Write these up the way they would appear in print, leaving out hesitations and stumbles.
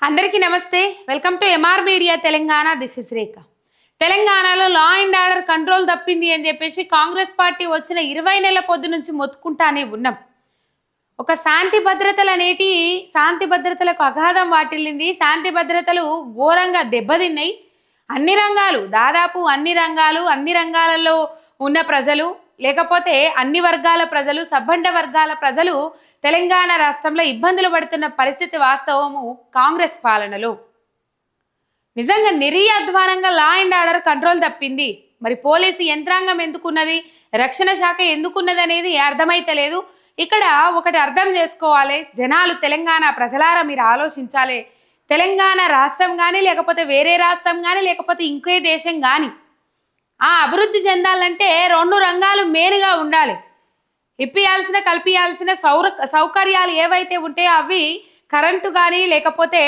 అందరికీ నమస్తే. Welcome to MR media Telangana. This is Rekha. తెలంగాణలో లా అండ్ ఆర్డర్ కంట్రోల్ తప్పింది అని చెప్పేసి కాంగ్రెస్ పార్టీ వచ్చిన 20 నెలల పొద్దు నుంచి మొత్తుకుంటానే ఉన్నాం. ఒక శాంతి భద్రతలకు అగాధం వాటిల్లింది. శాంతి భద్రతలు ఘోరంగా దెబ్బతిన్నాయి. దాదాపు అన్ని రంగాలలో ఉన్న ప్రజలు, లేకపోతే అన్ని వర్గాల ప్రజలు, సబ్బండ వర్గాల ప్రజలు తెలంగాణ రాష్ట్రంలో ఇబ్బందులు పడుతున్న పరిస్థితి వాస్తవము. కాంగ్రెస్ పాలనలో నిజంగా నిర్యాధ్వానంగా లా అండ్ ఆర్డర్ కంట్రోల్ తప్పింది. మరి పోలీసు యంత్రాంగం ఎందుకున్నది, రక్షణ శాఖ ఎందుకున్నది అనేది అర్థమైతలేదు. ఇక్కడ ఒకటి అర్థం చేసుకోవాలి జనాలు, తెలంగాణ ప్రజలారా మీరు ఆలోచించాలి. తెలంగాణ రాష్ట్రం కానీ, లేకపోతే వేరే రాష్ట్రం కానీ, లేకపోతే ఇంకే దేశం కానీ అభివృద్ధి చెందాలంటే 2 రంగాలు మెయిన్గా ఉండాలి. కల్పించాల్సిన సౌకర్యాలు ఏవైతే ఉంటాయో అవి కరెంటు కానీ, లేకపోతే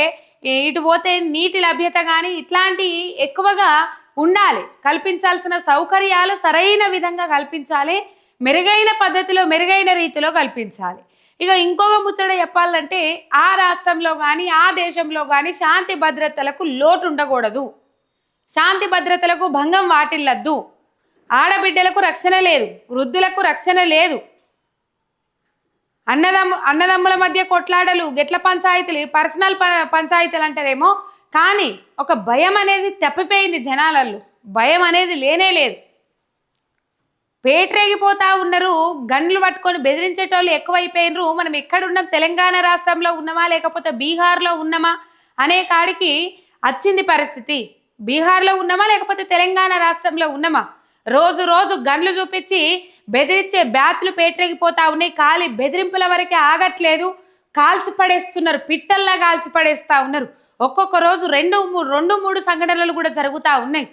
ఇటు పోతే నీటి లభ్యత కానీ ఇట్లాంటి ఎక్కువగా ఉండాలి. కల్పించాల్సిన సౌకర్యాలు సరైన విధంగా కల్పించాలి, మెరుగైన పద్ధతిలో మెరుగైన రీతిలో కల్పించాలి. ఇక ఇంకొక ముచ్చట చెప్పాలంటే ఆ రాష్ట్రంలో కానీ ఆ దేశంలో కానీ శాంతి భద్రతలకు లోటు ఉండకూడదు, శాంతి భద్రతలకు భంగం వాటిల్లద్దు. ఆడబిడ్డలకు రక్షణ లేదు, వృద్ధులకు రక్షణ లేదు. అన్నదమ్ముల మధ్య కొట్లాటలు, గెట్ల పంచాయతీలు, పర్సనల్ పంచాయతీలు అంటారేమో, కానీ ఒక భయం అనేది తప్పిపోయింది జనాలలో. భయం అనేది లేనే లేదు. పేటరేగిపోతా ఉన్నారు, గన్లు పట్టుకొని బెదిరించేటోళ్ళు ఎక్కువైపోయినరు. మనం ఎక్కడున్నాం, తెలంగాణ రాష్ట్రంలో ఉన్నామా లేకపోతే బీహార్లో ఉన్నామా అనే కాడికి వచ్చింది పరిస్థితి. బీహార్లో ఉన్నామా లేకపోతే తెలంగాణ రాష్ట్రంలో ఉన్నామా? రోజు గన్లు చూపించి బెదిరించే బ్యాచ్లు పేటరేగిపోతా ఉన్నాయి. ఖాళీ బెదిరింపుల వరకే ఆగట్లేదు, కాల్చి పడేస్తున్నారు, పిట్టల్లా కాల్చి పడేస్తూ ఉన్నారు. ఒక్కొక్క రోజు 2-3 సంఘటనలు కూడా జరుగుతూ ఉన్నాయి.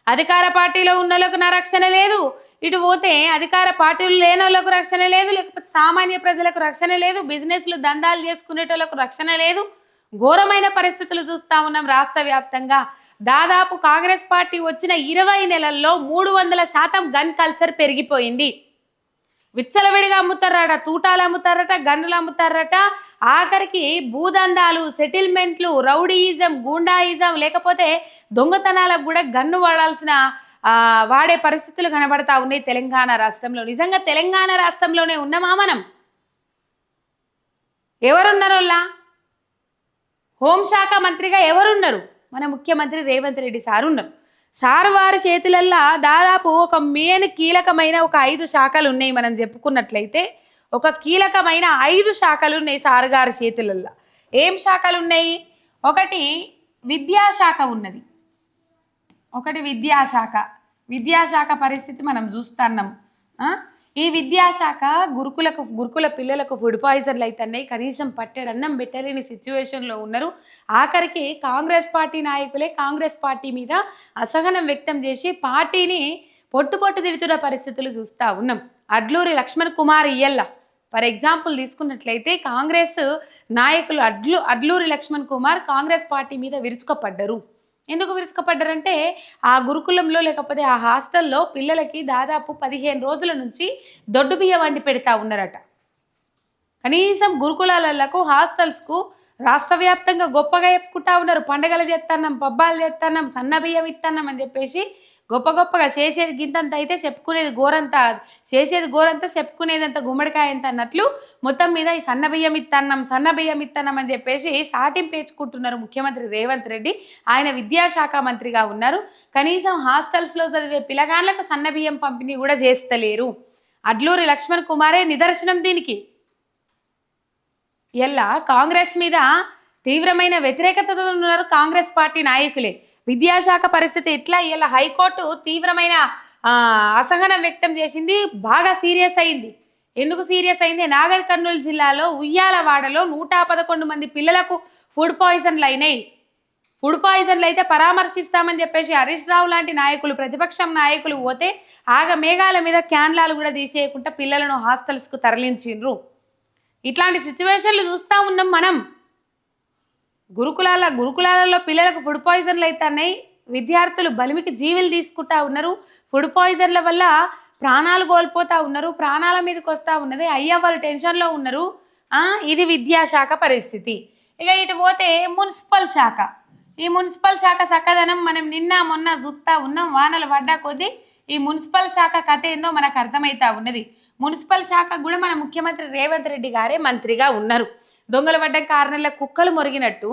అధికార పార్టీలో ఉన్న వాళ్ళకు నా రక్షణ లేదు, ఇటు పోతే అధికార పార్టీలు లేని వాళ్ళకు రక్షణ లేదు, లేకపోతే సామాన్య ప్రజలకు రక్షణ లేదు, బిజినెస్లు దందాలు చేసుకునేటోళ్ళకు రక్షణ లేదు. ఘోరమైన పరిస్థితులు చూస్తూ ఉన్నాం రాష్ట్ర వ్యాప్తంగా. దాదాపు కాంగ్రెస్ పార్టీ వచ్చిన 20 నెలల్లో 300% గన్ కల్చర్ పెరిగిపోయింది. విచ్చలవిడిగా అమ్ముతారట, తూటాలు అమ్ముతారట, గన్నులు అమ్ముతారట. ఆఖరికి భూదందాలు, సెటిల్మెంట్లు, రౌడీయిజం, గూండాయిజం, లేకపోతే దొంగతనాలకు కూడా గన్ను వాడే పరిస్థితులు కనబడతా ఉన్నాయి తెలంగాణ రాష్ట్రంలో. నిజంగా తెలంగాణ రాష్ట్రంలోనే ఉన్నామా మనం? ఎవరున్నారోల్లా? హోంశాఖ మంత్రిగా ఎవరున్నారు? మన ముఖ్యమంత్రి రేవంత్ రెడ్డి సార్ ఉన్నారు. సార్ వారి చేతులల్లా దాదాపు ఒక మెయిన్ కీలకమైన ఒక 5 శాఖలు ఉన్నాయి. మనం చెప్పుకున్నట్లయితే ఒక కీలకమైన 5 శాఖలు ఉన్నాయి సార్ గారి చేతులల్లా. ఏం శాఖలు ఉన్నాయి? ఒకటి విద్యాశాఖ ఉన్నది. విద్యాశాఖ పరిస్థితి మనం చూస్తున్నాం. ఈ విద్యాశాఖ గురుకుల పిల్లలకు ఫుడ్ పాయిజన్లు అవుతున్నాయి. కనీసం పట్టెడన్నం పెట్టలేని సిచ్యువేషన్లో ఉన్నారు. ఆఖరికి కాంగ్రెస్ పార్టీ నాయకులే కాంగ్రెస్ పార్టీ మీద అసహనం వ్యక్తం చేసి పార్టీని పొట్టు తిడుతున్న పరిస్థితులు చూస్తూ ఉన్నాం. అడ్లూరి లక్ష్మణ్ కుమార్ ఇయ్యల్ల ఫర్ ఎగ్జాంపుల్ తీసుకున్నట్లయితే కాంగ్రెస్ నాయకులు అడ్లూరి లక్ష్మణ్ కుమార్ కాంగ్రెస్ పార్టీ మీద విరుచుకపడ్డారు. ఎందుకు విరుచుకపడ్డారంటే ఆ గురుకులంలో లేకపోతే ఆ హాస్టల్లో పిల్లలకి దాదాపు 15 రోజుల నుంచి దొడ్డు బియ్యం వండి పెడతా ఉన్నారట. కనీసం గురుకులాలకు, హాస్టల్స్కు రాష్ట్ర వ్యాప్తంగా గొప్పగా చెప్పుకుంటా ఉన్నారు. పండగలు చేస్తున్నాం, పబ్బాలు చేస్తున్నాం, సన్న బియ్యం ఇస్తున్నాం అని చెప్పేసి గొప్పగా చేసేది గింతంత అయితే చెప్పుకునేది గోరంతా, చేసేది గోరంతా చెప్పుకునేదంత గుమ్మడికాయ ఎంత అన్నట్లు మొత్తం మీద ఈ సన్న బియ్యం ఇస్తున్నాం అని చెప్పేసి సాటింపేచుకుంటున్నారు ముఖ్యమంత్రి రేవంత్ రెడ్డి. ఆయన విద్యాశాఖ మంత్రిగా ఉన్నారు. కనీసం హాస్టల్స్లో చదివే పిల్లగాళ్లకు సన్న బియ్యం పంపిణీ కూడా చేస్తలేరు. అడ్లూరి లక్ష్మణ్ కుమారే నిదర్శనం దీనికి. ఇలా కాంగ్రెస్ మీద తీవ్రమైన వ్యతిరేకతతో ఉన్నారు కాంగ్రెస్ పార్టీ నాయకులే. విద్యాశాఖ పరిస్థితి ఎట్లా? ఇలా హైకోర్టు తీవ్రమైన అసహనం వ్యక్తం చేసింది, బాగా సీరియస్ అయింది. ఎందుకు సీరియస్ అయింది? నాగర్ కర్నూలు జిల్లాలో ఉయ్యాలవాడలో 111 మంది పిల్లలకు ఫుడ్ పాయిజన్లు అయినాయి. ఫుడ్ పాయిజన్లు అయితే పరామర్శిస్తామని చెప్పేసి హరీష్ రావు లాంటి నాయకులు, ప్రతిపక్షం నాయకులు పోతే మేఘాల మీద క్యాన్లాలు కూడా తీసేయకుండా పిల్లలను హాస్టల్స్కు తరలించిండ్రు. ఇట్లాంటి సిచ్యువేషన్లు చూస్తూ ఉన్నాం మనం. గురుకులాలలో పిల్లలకు ఫుడ్ పాయిజన్లు అవుతున్నాయి. విద్యార్థులు బలిమికి జీవులు తీసుకుంటా ఉన్నారు. ఫుడ్ పాయిజన్ల వల్ల ప్రాణాలు కోల్పోతూ ఉన్నారు, ప్రాణాల మీదకి వస్తూ ఉన్నది. అయ్యా వాళ్ళు టెన్షన్లో ఉన్నారు. ఇది విద్యాశాఖ పరిస్థితి. ఇక ఇటు పోతే మున్సిపల్ శాఖ. ఈ మున్సిపల్ శాఖ చక్కదనం మనం నిన్న మొన్న చూస్తా ఉన్నాం. వానలు పడ్డా కొద్దీ ఈ మున్సిపల్ శాఖ కథ ఏందో మనకు అర్థమవుతా ఉన్నది. మున్సిపల్ శాఖ కూడా మన ముఖ్యమంత్రి రేవంత్ రెడ్డి గారే మంత్రిగా ఉన్నారు. దొంగలు పడ్డ కారణంలో కుక్కలు మొరిగినట్టు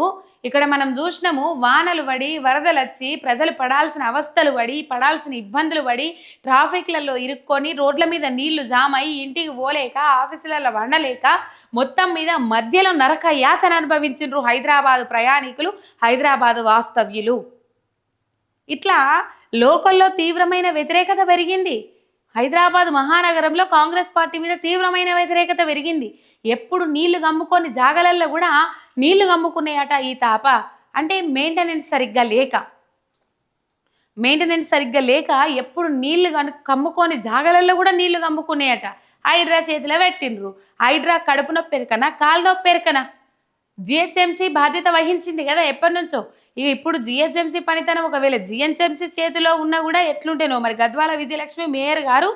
ఇక్కడ మనం చూసినాము. వానలు పడి వరదలు వచ్చి ప్రజలు పడాల్సిన అవస్థలు పడి పడాల్సిన ఇబ్బందులు పడి ట్రాఫిక్లలో ఇరుక్కొని రోడ్ల మీద నీళ్లు జామ్ అయ్యి ఇంటికి పోలేక ఆఫీసులలో వండలేక మొత్తం మీద మధ్యలో నరక యాతన అనుభవించారు హైదరాబాదు ప్రయాణికులు, హైదరాబాదు వాస్తవ్యులు. ఇట్లా లోకల్లో తీవ్రమైన వ్యతిరేకత పెరిగింది. హైదరాబాద్ మహానగరంలో కాంగ్రెస్ పార్టీ మీద తీవ్రమైన వ్యతిరేకత పెరిగింది. ఎప్పుడు నీళ్లు గమ్ముకొని జాగలల్లో కూడా నీళ్లు గమ్ముకున్నాయట. ఈ తాప అంటే మెయింటెనెన్స్ సరిగ్గా లేక ఎప్పుడు నీళ్లు కమ్ముకొని జాగలల్లో కూడా నీళ్లు గమ్ముకున్నాయట. హైడ్రా చేతిలో పెట్టిండ్రు. హైడ్రా కడుపు నొప్పి ఎరకనా, కాలు నొప్పి ఎరకనా? జిహెచ్ఎంసీ బాధ్యత వహించింది కదా ఎప్పటి నుంచో. ఇక ఇప్పుడు జిహెచ్ఎంసీ పనితనం ఒకవేళ జిహెచ్ఎంసీ చేతిలో ఉన్నా కూడా ఎట్లుంటేనో మరి. గద్వాల విజయలక్ష్మి మేయర్ గారు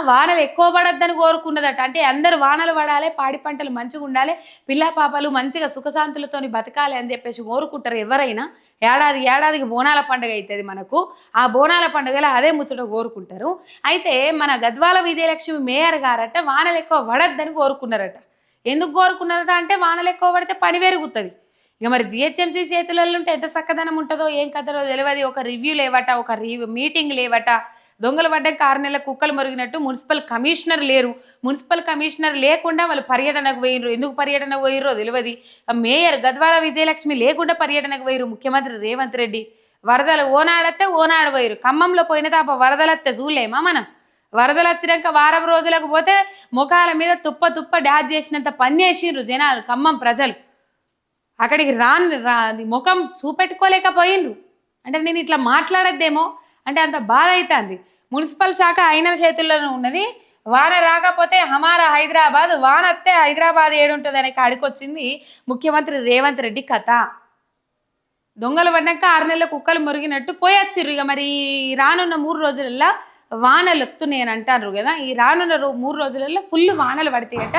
వానలు ఎక్కువ పడద్దని కోరుకున్నదట. అంటే అందరూ వానలు పడాలి, పాడి పంటలు మంచిగా ఉండాలి, పిల్ల పాపలు మంచిగా సుఖశాంతులతోని బతకాలి అని చెప్పేసి కోరుకుంటారు ఎవరైనా. ఏడాదికి బోనాల పండుగ అవుతుంది మనకు. ఆ బోనాల పండుగలో అదే ముచ్చట కోరుకుంటారు. అయితే మన గద్వాల విజయలక్ష్మి మేయర్ గారట వానలు ఎక్కువ పడద్దని కోరుకున్నారట. ఎందుకు కోరుకున్నారట అంటే వానలు ఎక్కువ పడితే పని పెరుగుతుంది. ఇక మరి జిహెచ్ఎంసీ చేతులలో ఉంటే ఎంత చక్కదనం ఉంటుందో ఏం కథలో తెలియదు. ఒక రివ్యూ లేవట, ఒక మీటింగ్ లేవట. దొంగలు పడ్డ 6 నెలల కుక్కలు మొరిగినట్టు మున్సిపల్ కమిషనర్ లేరు. మున్సిపల్ కమిషనర్ లేకుండా వాళ్ళు పర్యటనకు పోయినరు. ఎందుకు పర్యటనకు పోయిర్రో తెలియదు. మేయర్ గద్వాల విజయలక్ష్మి లేకుండా పర్యటనకు పోయిరు ముఖ్యమంత్రి రేవంత్ రెడ్డి. వరదలు ఓనాడత్తే ఓనాడు పోయిరు. ఖమ్మంలో పోయిన తాప వరదలత్తే చూడలేమా మనం? వరదలు వచ్చినాక వారం రోజులకు పోతే ముఖాల మీద తుప్ప డాష్ చేసినంత పని చేసిండ్రు జనాలు, ఖమ్మం ప్రజలు. అక్కడికి ముఖం చూపెట్టుకోలేకపోయిండ్రు. అంటే నేను ఇట్లా మాట్లాడద్దేమో అంటే అంత బాధ అవుతుంది. మున్సిపల్ శాఖ అయిన చేతుల్లోనే ఉన్నది. వాన రాకపోతే హమారా హైదరాబాద్, వాన వస్తే హైదరాబాద్ ఏడుంటుంది అనే కాడికి వచ్చింది ముఖ్యమంత్రి రేవంత్ రెడ్డి కథ. దొంగలు పడ్డాక 6 నెలల కుక్కలు మురిగినట్టు పోయొచ్చిర్రు. ఇక మరి రానున్న 3 రోజులలో వానలు వస్తున్నాయి అని అంటారు కదా. ఈ రానున్న 3 రోజులలో ఫుల్ వానలు పడతాయట.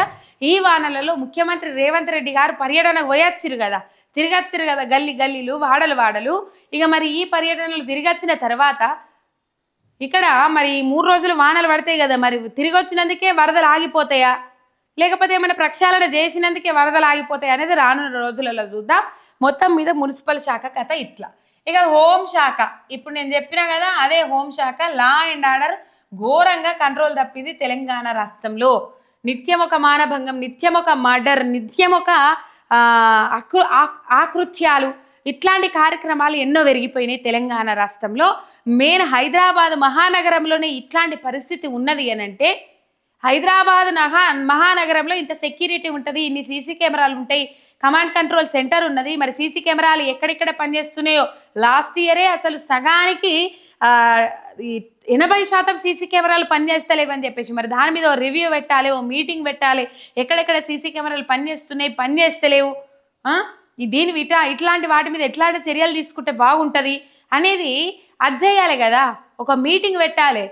ఈ వానలలో ముఖ్యమంత్రి రేవంత్ రెడ్డి గారు పర్యటనకు పోయొచ్చిరు కదా, తిరిగొచ్చిరు కదా గల్లీలు వాడలు. ఇక మరి ఈ పర్యటనలు తిరిగొచ్చిన తర్వాత ఇక్కడ మరి 3 రోజులు వానలు పడతాయి కదా, మరి తిరిగి వచ్చినందుకే వరదలు ఆగిపోతాయా లేకపోతే ఏమైనా ప్రక్షాళన చేసినందుకే వరదలు ఆగిపోతాయి అనేది రానున్న రోజులలో చూద్దాం. మొత్తం మీద మున్సిపల్ శాఖ కథ ఇట్లా. ఇక హోంశాఖ ఇప్పుడు నేను చెప్పినా కదా, అదే హోంశాఖ లా అండ్ ఆర్డర్ ఘోరంగా కంట్రోల్ తప్పింది తెలంగాణ రాష్ట్రంలో. నిత్యం ఒక మానభంగం, నిత్యం ఒక మర్డర్, నిత్యం ఒక ఆకృత్యాలు, ఇట్లాంటి కార్యక్రమాలు ఎన్నో పెరిగిపోయినాయి తెలంగాణ రాష్ట్రంలో. మెయిన్ హైదరాబాద్ మహానగరంలోనే ఇట్లాంటి పరిస్థితి ఉన్నది అని అంటే, హైదరాబాద్ మహానగరంలో ఇంత సెక్యూరిటీ ఉంటుంది, ఇన్ని సీసీ కెమెరాలు ఉంటాయి, కమాండ్ కంట్రోల్ సెంటర్ ఉన్నది. మరి సీసీ కెమెరాలు ఎక్కడెక్కడ పనిచేస్తున్నాయో లాస్ట్ ఇయరే అసలు సగానికి 80% సీసీ కెమెరాలు పనిచేస్తలేవని చెప్పేసి మరి దాని మీద ఓ రివ్యూ పెట్టాలి, ఓ మీటింగ్ పెట్టాలి. ఎక్కడెక్కడ సీసీ కెమెరాలు పనిచేస్తున్నాయి, పనిచేస్తలేవు, ఇట్లాంటి వాటి మీద ఎట్లాంటి చర్యలు తీసుకుంటే బాగుంటుంది అనేది అది చేయాలి కదా. ఒక మీటింగ్ పెట్టాలి.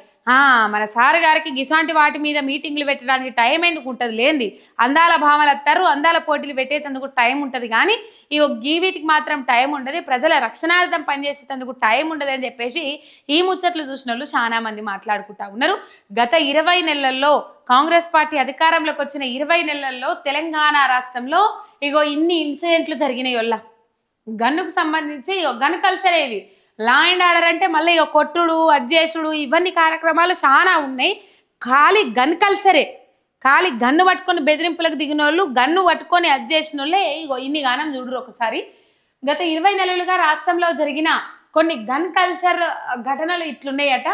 మన సార్ గారికి గిసాంటి వాటి మీద మీటింగ్లు పెట్టడానికి టైం ఎందుకు ఉంటుంది లేంది. అందాల భావనలు వస్తారు, అందాల పోటీలు పెట్టేందుకు టైం ఉంటుంది, కానీ ఈ వీటికి మాత్రం టైం ఉండదు. ప్రజల రక్షణార్థం పనిచేసేందుకు టైం ఉండదు అని చెప్పేసి ఈ ముచ్చట్లు చూసిన వాళ్ళు చాలా మంది మాట్లాడుకుంటా ఉన్నారు. గత 20 నెలల్లో కాంగ్రెస్ పార్టీ అధికారంలోకి వచ్చిన 20 నెలల్లో తెలంగాణ రాష్ట్రంలో ఇన్ని ఇన్సిడెంట్లు జరిగినాయి. వల్ల గన్నుకు సంబంధించి గన్ కల్చరేవి, లా అండ్ ఆర్డర్ అంటే మళ్ళీ కొట్టుడు, అజ్జేసుడు, ఇవన్నీ కార్యక్రమాలు చాలా ఉన్నాయి. ఖాళీ గన్ కల్చరే, ఖాళీ గన్ను పట్టుకొని బెదిరింపులకు దిగిన వాళ్ళు, గన్ను పట్టుకొని అజ్జేసిన వాళ్ళే ఇన్ని గానం చూడరు ఒకసారి. గత 20 నెలలుగా రాష్ట్రంలో జరిగిన కొన్ని గన్ కల్చర్ ఘటనలు ఇట్లున్నాయట.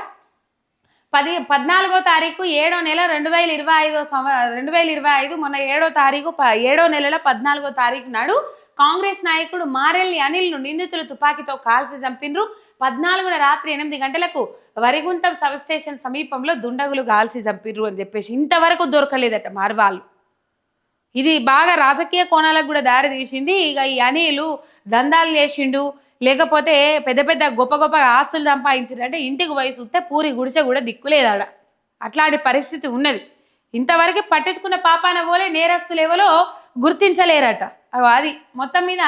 14వ తారీఖు 7వ నెల 2025 మొన్న 7వ తారీఖు 7వ నెలల 14వ తారీఖు నాడు కాంగ్రెస్ నాయకుడు మారెల్లి అనిల్ను నిందితులు తుపాకీతో కాల్చి చంపినరు. 14న రాత్రి 8 గంటలకు వరిగుంటం సబ్ స్టేషన్ సమీపంలో దుండగులు కాల్చి చంపినరు అని చెప్పేసి ఇంతవరకు దొరకలేదట మార్వాళ్ళు. ఇది బాగా రాజకీయ కోణాలకు కూడా దారి తీసింది. ఇక ఈ అనిలు దందాలు చేసిండు, లేకపోతే పెద్ద గొప్ప ఆస్తులు సంపాదించారంటే ఇంటికి పోయి చూస్తే పూరి గుడిసె కూడా దిక్కులేదాడ. అట్లాంటి పరిస్థితి ఉన్నది. ఇంతవరకు పట్టించుకున్న పాపాన పోలే నేరస్తులు ఎవరో గుర్తించలేరట. అది మొత్తం మీద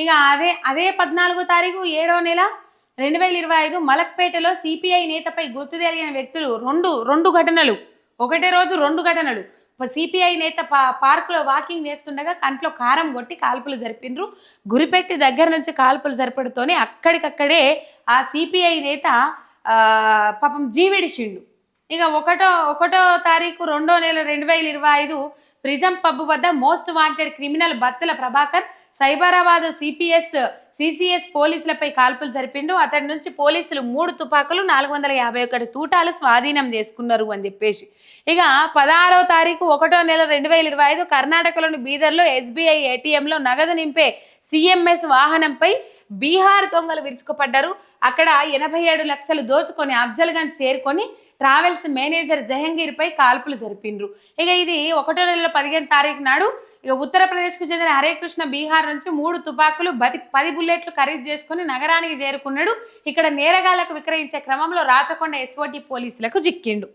ఇక అదే 14వ తారీఖు 7వ నెల 2025 మలక్పేటలో సిపిఐ నేతపై గుర్తు తెలియని వ్యక్తులు రెండు ఘటనలు, ఒకటే రోజు 2 ఘటనలు. సిపిఐ నేత పార్కులో వాకింగ్ చేస్తుండగా కంట్లో కారం కొట్టి కాల్పులు జరిపిండ్రు. గురిపెట్టి దగ్గర నుంచి కాల్పులు జరపడంతోనే అక్కడికక్కడే ఆ సిపిఐ నేత పాపం జీవిడిచిండు. ఇక ఒకటో తారీఖు 2వ నెల 2025 ప్రిజం పబ్ వద్ద most wanted criminal Battula Prabhakar Cyberabad CCS పోలీసులపై కాల్పులు జరిపిండు. అతడి నుంచి పోలీసులు 3 తుపాకులు 451 తూటాలు స్వాధీనం చేసుకున్నారు అని చెప్పేసి. ఇక 16వ తారీఖు 1వ నెల 2025 కర్ణాటకలోని బీదర్లో ఎస్బీఐ ఏటీఎంలో నగదు నింపే సిఎంఎస్ వాహనంపై బీహార్ దొంగలు విరుచుకుపడ్డారు. అక్కడ 87 లక్షలు దోచుకొని అఫ్జల్గంజ్ చేరుకొని ట్రావెల్స్ మేనేజర్ జహంగీర్పై కాల్పులు జరిపిండ్రు. ఇక ఇది 1వ నెల 15వ తారీఖు నాడు ఇక ఉత్తరప్రదేశ్కు చెందిన హరేకృష్ణ బీహార్ నుంచి 3 తుపాకులు 10 బుల్లెట్లు ఖరీదు చేసుకుని నగరానికి చేరుకున్నాడు. ఇక్కడ నేరగాళ్లకు విక్రయించే క్రమంలో రాచకొండ ఎస్ఓటి పోలీసులకు చిక్కిండు.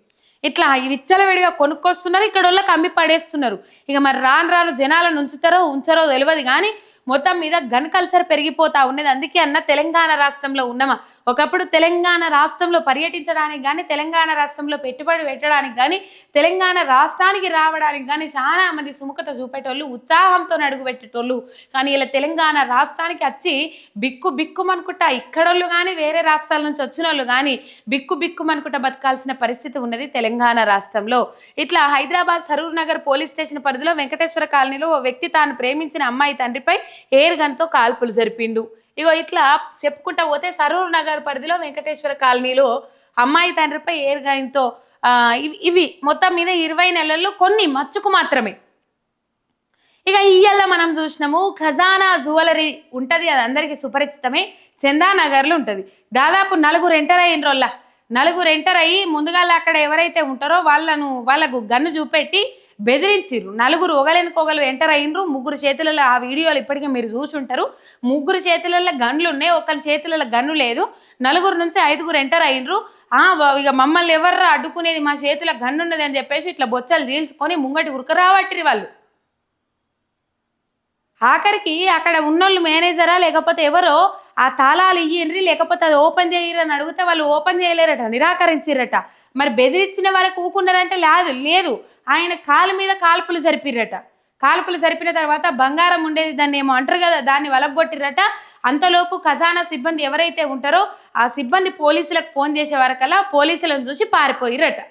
ఇట్లా విచ్చలవిడిగా కొనుక్కొస్తున్నారు, ఇక్కడ వాళ్ళకి అమ్మి పడేస్తున్నారు. ఇక మరి రాను జనాలను ఉంచరో తెలియదు కానీ మొత్తం మీద గన్ కల్చర్ పెరిగిపోతా ఉన్నది. అందుకే అన్న తెలంగాణ రాష్ట్రంలో ఉన్నామా, ఒకప్పుడు తెలంగాణ రాష్ట్రంలో పర్యటించడానికి కానీ, తెలంగాణ రాష్ట్రంలో పెట్టుబడి పెట్టడానికి కానీ, తెలంగాణ రాష్ట్రానికి రావడానికి కానీ చాలా మంది సుముఖత చూపేటోళ్ళు, ఉత్సాహంతో అడుగు పెట్టేటోళ్ళు. కానీ ఇలా తెలంగాణ రాష్ట్రానికి వచ్చి బిక్కుమనుకుంటా ఇక్కడోళ్ళు కానీ, వేరే రాష్ట్రాల నుంచి వచ్చిన వాళ్ళు కానీ బిక్కుమనుకుంటా బతకాల్సిన పరిస్థితి ఉన్నది తెలంగాణ రాష్ట్రంలో. ఇట్లా హైదరాబాద్ సరూర్ నగర్ పోలీస్ స్టేషన్ పరిధిలో వెంకటేశ్వర కాలనీలో ఓ వ్యక్తి తాను ప్రేమించిన అమ్మాయి తండ్రిపై ఎయిర్ గన్తో కాల్పులు జరిపిండు. ఇగో ఇట్లా చెప్పుకుంటా పోతే సరూర్ నగర్ పరిధిలో వెంకటేశ్వర కాలనీలో అమ్మాయి తండ్రిపై ఎయిర్ గన్తో ఇవి మొత్తం మీద 20 నెలల్లో కొన్ని మచ్చుకు మాత్రమే. ఇక ఇయ్యల్ల మనం చూసినాము ఖజానా జ్యువెలరీ ఉంటుంది, అది అందరికీ సుపరిచితమే. చందానగర్లో ఉంటుంది. దాదాపు 4 ఎంటర్ అయినరోళ్ళ 4 ఎంటర్ అయ్యి ముందుగా అక్కడ ఎవరైతే ఉంటారో వాళ్ళకు గన్ను చూపెట్టి బెదిరించిర్రు. 4 ఒకలెనుకొకలు ఎంటర్ అయినరు. 3 చేతులలో ఆ వీడియోలు ఇప్పటికే మీరు చూసి ఉంటారు. 3 చేతులలో గన్లు ఉన్నాయి, ఒకరి చేతులలో గన్ను లేదు. 4 నుంచి 5 ఎంటర్ అయినరు. ఇక మమ్మల్ని ఎవర్రా అడ్డుకునేది, మా చేతిలో గన్ను ఉన్నది అని చెప్పేసి ఇట్లా బొచ్చలు చీల్చుకొని ముంగటి ఉరకరాబట్టిరి వాళ్ళు. ఆఖరికి అక్కడ ఉన్నోళ్ళు మేనేజరా లేకపోతే ఎవరో ఆ తాళాలు ఇయ్యండ్రి లేకపోతే అది ఓపెన్ చేయరని అడిగితే వాళ్ళు ఓపెన్ చేయలేరట, నిరాకరించిరట. మరి బెదిరించిన వరకు ఊకున్నారంటే లేదు, ఆయన కాలు మీద కాల్పులు జరిపిరట. కాల్పులు జరిపిన తర్వాత బంగారం ఉండేది, దాన్ని ఏమో అంటారు కదా, దాన్ని వలగొట్టిరట. అంతలోపు ఖజానా సిబ్బంది ఎవరైతే ఉంటారో ఆ సిబ్బంది పోలీసులకు ఫోన్ చేసే వరకల్లా పోలీసులను చూసి పారిపోయిరట.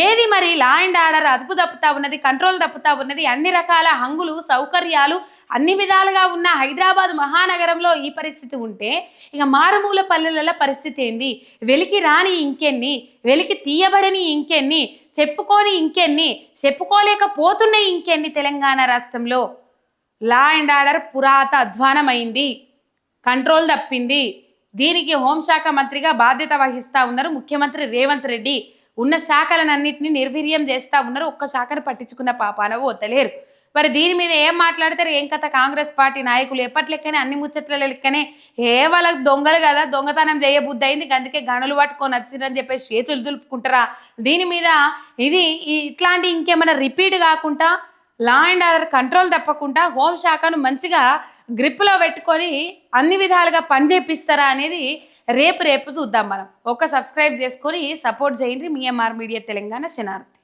ఏది మరి లా అండ్ ఆర్డర్ అదుపు తప్పుతా ఉన్నది, కంట్రోల్ తప్పుతా ఉన్నది. అన్ని రకాల హంగులు సౌకర్యాలు అన్ని విధాలుగా ఉన్న హైదరాబాద్ మహానగరంలో ఈ పరిస్థితి ఉంటే ఇక మారుమూల పల్లెల పరిస్థితి ఏంది? వెలికి రాని ఇంకెన్ని, వెలికి తీయబడని ఇంకెన్ని, చెప్పుకొని ఇంకెన్ని, చెప్పుకోలేకపోతున్నాయి ఇంకెన్ని. తెలంగాణ రాష్ట్రంలో లా అండ్ ఆర్డర్ అధ్వానమైంది, కంట్రోల్ తప్పింది. దీనికి హోంశాఖ మంత్రిగా బాధ్యత వహిస్తూ ఉన్నారు ముఖ్యమంత్రి రేవంత్ రెడ్డి. ఉన్న శాఖలన్నింటినీ నిర్వీర్యం చేస్తూ ఉన్నారు, ఒక్క శాఖను పట్టించుకున్న పాపాన పోతలేరు. మరి దీని మీద ఏం మాట్లాడతారు? ఏం కథ? కాంగ్రెస్ పార్టీ నాయకులు ఎప్పట్లెక్కనే అన్ని ముచ్చట్ల లెక్కనే వాళ్ళకి దొంగలు కదా, దొంగతనం చేయబుద్ధి అయింది, అందుకే గనులు పట్టుకొని వచ్చిందని చెప్పేసి చేతులు దులుపుకుంటారా? దీని మీద ఇట్లాంటి ఇంకేమైనా రిపీట్ కాకుండా లా అండ్ ఆర్డర్ కంట్రోల్ తప్పకుండా హోంశాఖను మంచిగా గ్రిప్లో పెట్టుకొని అన్ని విధాలుగా పనిచేపిస్తారా అనేది రేపు చూద్దాం మనం. సబ్స్క్రైబ్ చేసుకొని సపోర్ట్ చేయండి. మీ ఎంఆర్ మీడియా తెలంగాణ శనార్థి.